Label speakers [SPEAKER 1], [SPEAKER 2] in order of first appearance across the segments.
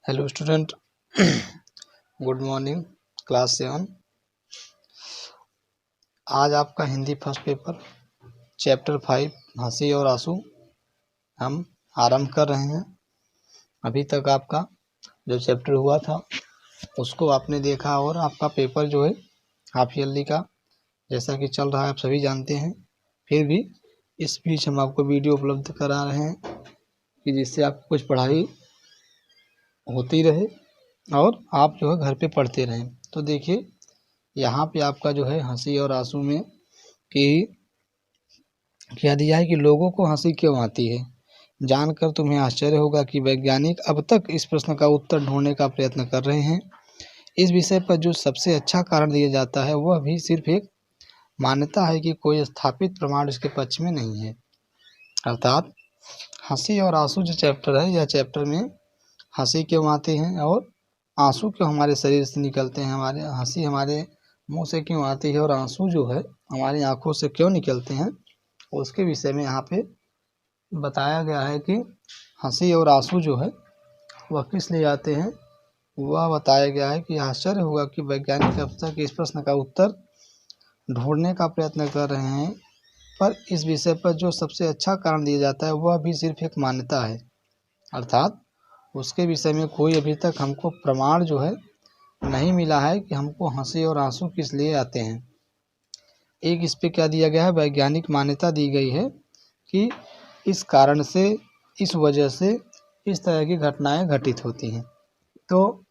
[SPEAKER 1] Hello student, good morning. Class 7 आज आपका Hindi first paper chapter 5 हंसी और आंसू हम आरंभ कर रहे हैं। अभी तक आपका जो चैप्टर हुआ था उसको आपने देखा और आपका पेपर जो है हाफ ईयरली का जैसा कि चल रहा है आप सभी जानते हैं। फिर भी इस बीच हम आपको वीडियो उपलब्ध करा रहे हैं कि जिससे आपको कुछ पढ़ाई होती रहे और आप जो है घर पे पढ़ते रहें। तो देखिए यहाँ पे आपका जो है हंसी और आंसू में कि क्या दिया है कि लोगों को हंसी क्यों आती है। जानकर तुम्हें आश्चर्य होगा कि वैज्ञानिक अब तक इस प्रश्न का उत्तर ढूंढने का प्रयत्न कर रहे हैं। इस विषय पर जो सबसे अच्छा कारण दिया जाता है वह भी सिर्फ एक मान्यता है कि कोई स्थापित प्रमाण इसके पक्ष में नहीं है। अर्थात हंसी और आंसू जो चैप्टर है, यह चैप्टर में हंसी क्यों आते हैं और आंसू क्यों हमारे शरीर से निकलते हैं, हमारे हंसी हमारे मुंह से क्यों आती है और आंसू जो है हमारी आंखों से क्यों निकलते हैं, उसके विषय में यहाँ पे बताया गया है कि हंसी और आंसू जो है वह किस लिए आते हैं। वह बताया गया है कि आश्चर्य होगा कि वैज्ञानिक अब तक इस प्रश्न का उत्तर ढूंढने का प्रयत्न कर रहे हैं, पर इस विषय पर जो सबसे अच्छा कारण दिया जाता है वह भी सिर्फ एक मान्यता है। अर्थात उसके विषय में कोई अभी तक हमको प्रमाण जो है नहीं मिला है कि हमको हंसी और आंसू किस लिए आते हैं। एक इस पे क्या दिया गया है, वैज्ञानिक मान्यता दी गई है कि इस कारण से, इस वजह से इस तरह की घटनाएं घटित होती हैं। तो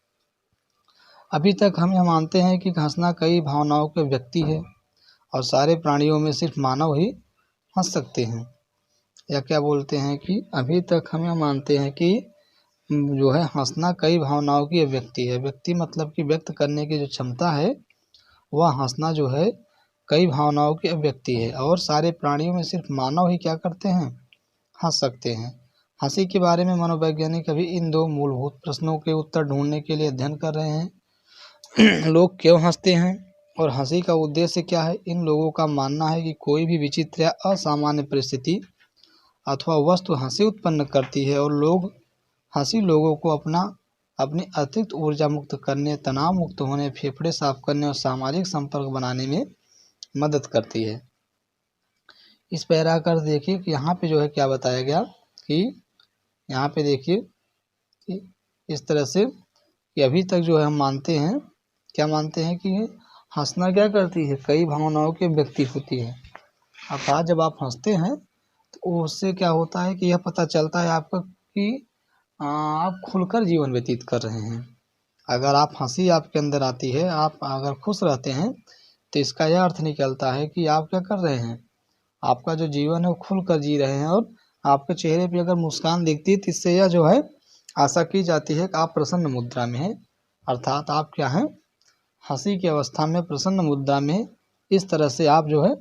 [SPEAKER 1] अभी तक हम यह मानते हैं कि हंसना कई भावनाओं के व्यक्ति है और सारे प्राणियों में सिर्फ मानव ही हंस सकते हैं। या क्या बोलते हैं कि अभी तक हम यह मानते हैं कि जो है हंसना कई भावनाओं की अभिव्यक्ति है। व्यक्ति मतलब कि व्यक्त करने की जो क्षमता है वह हंसना जो है कई भावनाओं की अभिव्यक्ति है और सारे प्राणियों में सिर्फ मानव ही क्या करते हैं, हंस सकते हैं। हंसी के बारे में मनोवैज्ञानिक अभी इन दो मूलभूत प्रश्नों के उत्तर ढूंढने के लिए अध्ययन कर रहे हैं। लोग क्यों हंसते हैं और हंसी का उद्देश्य क्या है। इन लोगों का मानना है कि कोई भी विचित्र या असामान्य परिस्थिति अथवा वस्तु हंसी उत्पन्न करती है और हंसी लोगों को अपनी अतिरिक्त ऊर्जा मुक्त करने, तनाव मुक्त होने, फेफड़े साफ करने और सामाजिक संपर्क बनाने में मदद करती है। इस पैरा कर देखिए कि यहाँ पे जो है क्या बताया गया कि यहाँ पे देखिए कि इस तरह से कि अभी तक जो है हम मानते हैं, क्या मानते हैं कि हंसना क्या करती है, कई भावनाओं की व्यक्ति होती है। अर्थात जब आप हंसते हैं तो उससे क्या होता है कि यह पता चलता है आपको कि आप खुलकर जीवन व्यतीत कर रहे हैं। अगर आप हंसी आपके अंदर आती है, आप अगर खुश रहते हैं तो इसका यह अर्थ निकलता है कि आप क्या कर रहे हैं, आपका जो जीवन है वो खुलकर जी रहे हैं और आपके चेहरे पे अगर मुस्कान दिखती है तो इससे यह जो है आशा की जाती है कि आप प्रसन्न मुद्रा में हैं। अर्थात आप क्या हैं, हंसी की अवस्था में प्रसन्न मुद्रा में, इस तरह से आप जो है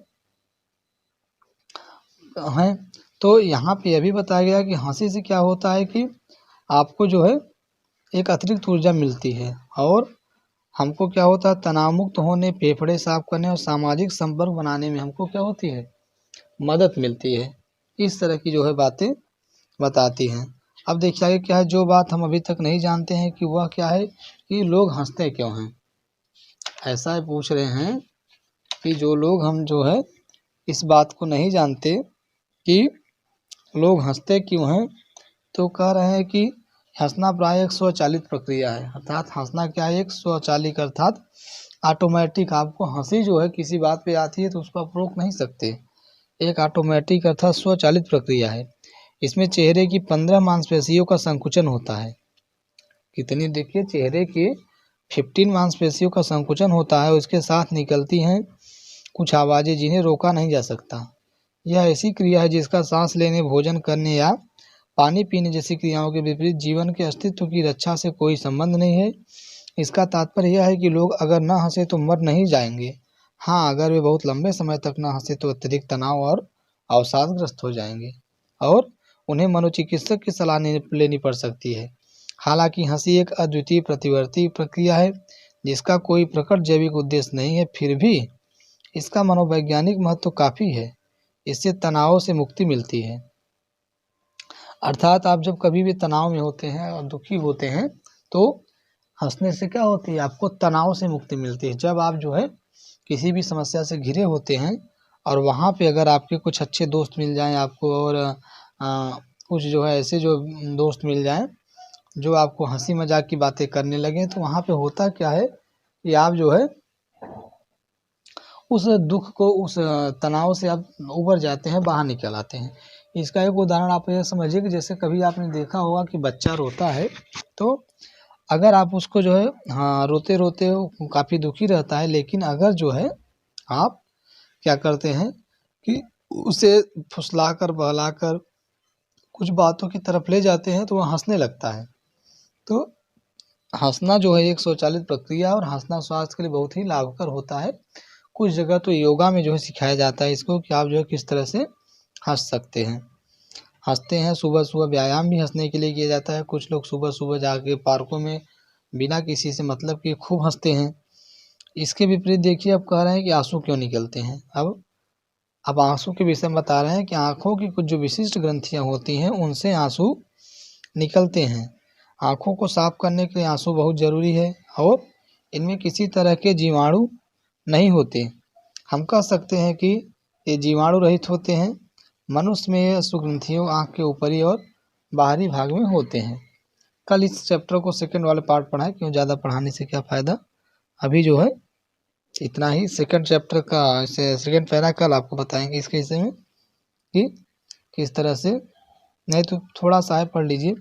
[SPEAKER 1] हैं। तो यहाँ पे यह भी बताया गया कि हंसी से क्या होता है कि आपको जो है एक अतिरिक्त ऊर्जा मिलती है और हमको क्या होता है, तनाव मुक्त होने, फेफड़े साफ करने और सामाजिक संपर्क बनाने में हमको क्या होती है, मदद मिलती है। इस तरह की जो है बातें बताती हैं। अब देखिए आगे क्या है, जो बात हम अभी तक नहीं जानते हैं कि वह क्या है कि लोग हंसते क्यों हैं। ऐसा पूछ रहे हैं कि जो लोग हम जो है इस बात को नहीं जानते कि लोग हंसते क्यों हैं, तो कह रहे हैं कि हंसना प्राय एक स्वचालित प्रक्रिया है। अर्थात हंसना क्या है, एक स्वचालित अर्थात ऑटोमेटिक। आपको हंसी जो है किसी बात पे आती है तो उसको आप रोक नहीं सकते, एक ऑटोमेटिक अर्थात स्वचालित प्रक्रिया है। इसमें चेहरे की 15 मांसपेशियों का संकुचन होता है। कितनी, देखिए चेहरे की 15 मांसपेशियों का संकुचन होता है, उसके साथ निकलती हैं कुछ आवाज़ें जिन्हें रोका नहीं जा सकता। यह ऐसी क्रिया है जिसका सांस लेने, भोजन करने या पानी पीने जैसी क्रियाओं के विपरीत जीवन के अस्तित्व की रक्षा से कोई संबंध नहीं है। इसका तात्पर्य यह है कि लोग अगर न हंसे तो मर नहीं जाएंगे। हाँ, अगर वे बहुत लंबे समय तक न हंसे तो अत्यधिक तनाव और अवसादग्रस्त हो जाएंगे और उन्हें मनोचिकित्सक की सलाह लेनी पड़ सकती है। हालांकि हंसी एक अद्वितीय प्रतिवर्ती प्रक्रिया है जिसका कोई प्रकट जैविक उद्देश्य नहीं है, फिर भी इसका मनोवैज्ञानिक महत्व काफ़ी है। इससे तनाव से मुक्ति मिलती है। अर्थात आप जब कभी भी तनाव में होते हैं और दुखी होते हैं तो हंसने से क्या होती है, आपको तनाव से मुक्ति मिलती है। जब आप जो है किसी भी समस्या से घिरे होते हैं और वहाँ पे अगर आपके कुछ अच्छे दोस्त मिल जाएं आपको, और कुछ जो है ऐसे जो दोस्त मिल जाएं जो आपको हंसी मजाक की बातें करने लगे, तो वहाँ पे होता क्या है कि आप जो है उस दुख को, उस तनाव से आप उबर जाते हैं, बाहर निकल आते हैं। इसका एक उदाहरण आप ये समझिए कि जैसे कभी आपने देखा होगा कि बच्चा रोता है, तो अगर आप उसको जो है, हाँ, रोते रोते वो काफ़ी दुखी रहता है, लेकिन अगर जो है आप क्या करते हैं कि उसे फुसलाकर बहलाकर कुछ बातों की तरफ ले जाते हैं, तो वह हंसने लगता है। तो हंसना जो है एक स्वचालित प्रक्रिया है, और हंसना स्वास्थ्य के लिए बहुत ही लाभकर होता है। कुछ जगह तो योगा में जो है सिखाया जाता है इसको, कि आप जो है किस तरह से हंस सकते हैं। हंसते हैं, सुबह सुबह व्यायाम भी हंसने के लिए किया जाता है। कुछ लोग सुबह सुबह जाके पार्कों में बिना किसी से मतलब कि खूब हंसते हैं। इसके विपरीत देखिए, अब कह रहे हैं कि आंसू क्यों निकलते हैं। अब आंसू के विषय में बता रहे हैं कि आंखों की कुछ जो विशिष्ट ग्रंथियां होती हैं उनसे आंसू निकलते हैं। आंखों को साफ करने के लिए आंसू बहुत जरूरी है, और इनमें किसी तरह के जीवाणु नहीं होते। हम कह सकते हैं कि ये जीवाणु रहित होते हैं। मनुष्य में ये सुग्रंथियों आँख के ऊपरी और बाहरी भाग में होते हैं। कल इस चैप्टर को सेकंड वाले पार्ट पढ़ाएं, क्यों ज़्यादा पढ़ाने से क्या फ़ायदा। अभी जो है इतना ही। सेकंड चैप्टर का सेकंड पैरा कल आपको बताएंगे इसके विषय में कि किस तरह से। नहीं तो थोड़ा सा है, पढ़ लीजिए।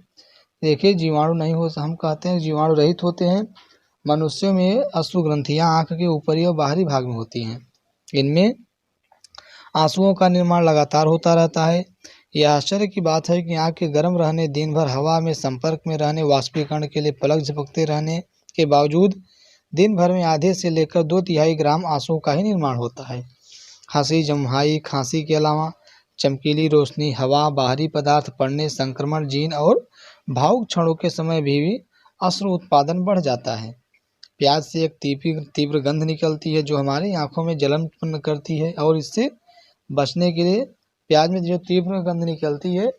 [SPEAKER 1] देखिए, जीवाणु नहीं हो, हम कहते हैं जीवाणु रहित होते हैं। मनुष्यों में अश्रुग्रंथियां आँख के ऊपरी और बाहरी भाग में होती हैं। इनमें आंसुओं का निर्माण लगातार होता रहता है। यह आश्चर्य की बात है कि आँख के गर्म रहने, दिन भर हवा में संपर्क में रहने, वाष्पीकरण के लिए पलक झपकते रहने के बावजूद दिन भर में आधे से लेकर 2/3 ग्राम आंसुओं का ही निर्माण होता है। हंसी, जम्हाई, खांसी के अलावा चमकीली रोशनी, हवा, बाहरी पदार्थ पड़ने, संक्रमण, जीन और भावुक क्षणों के समय भी अश्रु उत्पादन बढ़ जाता है। प्याज से एक तीव्र गंध निकलती है जो हमारी आंखों में जलन उत्पन्न करती है, और इससे बचने के लिए प्याज में जो तीव्र गंध निकलती है,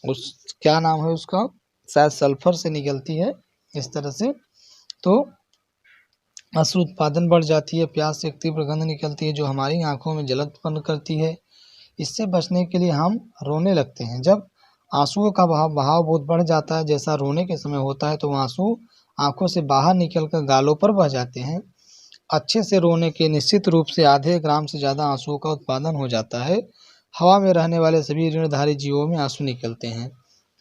[SPEAKER 1] उस क्या नाम है उसका, शायद सल्फर से निकलती है। इस तरह से तो अश्रु उत्पादन बढ़ जाती है। प्याज से एक तीव्र गंध निकलती है जो हमारी आंखों में जलन उत्पन्न करती है। इससे बचने के लिए हम रोने लगते हैं। जब आंसुओं का बहाव बहुत बढ़ जाता है, जैसा रोने के समय होता है, तो आंसू आंखों से बाहर निकलकर गालों पर बह जाते हैं। अच्छे से रोने के निश्चित रूप से आधे ग्राम से ज़्यादा आंसुओं का उत्पादन हो जाता है। हवा में रहने वाले सभी ऋणधारी जीवों में आंसू निकलते हैं।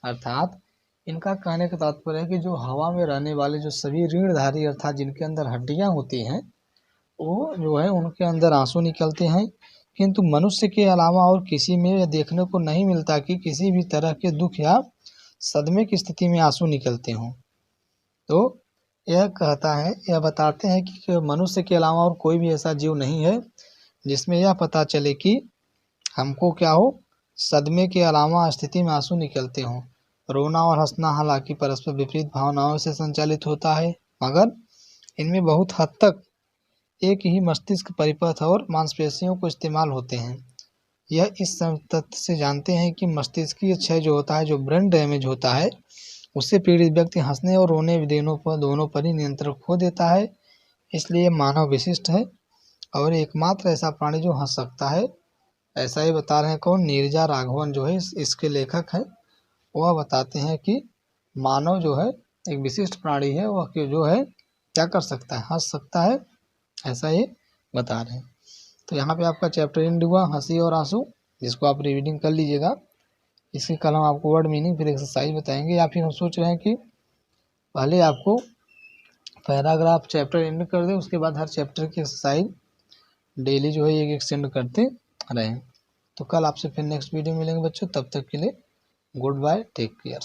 [SPEAKER 1] अर्थात इनका कहने का तात्पर्य है कि जो हवा में रहने वाले जो सभी ऋणधारी, अर्थात जिनके अंदर हड्डियां होती हैं, वो जो है उनके अंदर आंसू निकलते हैं। किंतु मनुष्य के अलावा और किसी में यह देखने को नहीं मिलता कि किसी भी तरह के दुख या सदमे की स्थिति में आंसू निकलते हों। तो यह कहता है, यह बताते हैं कि मनुष्य के अलावा और कोई भी ऐसा जीव नहीं है जिसमें यह पता चले कि हमको क्या हो, सदमे के अलावा स्थिति में आंसू निकलते हों। रोना और हंसना हालांकि परस्पर विपरीत भावनाओं से संचालित होता है, मगर इनमें बहुत हद तक एक ही मस्तिष्क परिपथ और मांसपेशियों को इस्तेमाल होते हैं। यह इस तथ्य से जानते हैं कि मस्तिष्कीय क्षय जो होता है, जो ब्रेन डैमेज होता है, उससे पीड़ित व्यक्ति हंसने और रोने दोनों पर ही नियंत्रण खो देता है। इसलिए मानव विशिष्ट है और एकमात्र ऐसा प्राणी जो हंस सकता है। ऐसा ही बता रहे हैं कौन, नीरजा राघवन जो है इसके लेखक हैं। वह बताते हैं कि मानव जो है एक विशिष्ट प्राणी है, वह जो है क्या कर सकता है, हंस सकता है। ऐसा ये बता रहे हैं। तो यहाँ पे आपका चैप्टर एंड हुआ, हंसी और आंसू, जिसको आप रिवीडिंग कर लीजिएगा। इसके कल हम आपको वर्ड मीनिंग फिर एक्सरसाइज बताएंगे, या फिर हम सोच रहे हैं कि पहले आपको पैराग्राफ चैप्टर एंड कर दें, उसके बाद हर चैप्टर की एक्सरसाइज डेली जो है एक एक्सटेंड करते रहें। तो कल आपसे फिर नेक्स्ट वीडियो मिलेंगे बच्चों, तब तक के लिए गुड बाय, टेक केयर।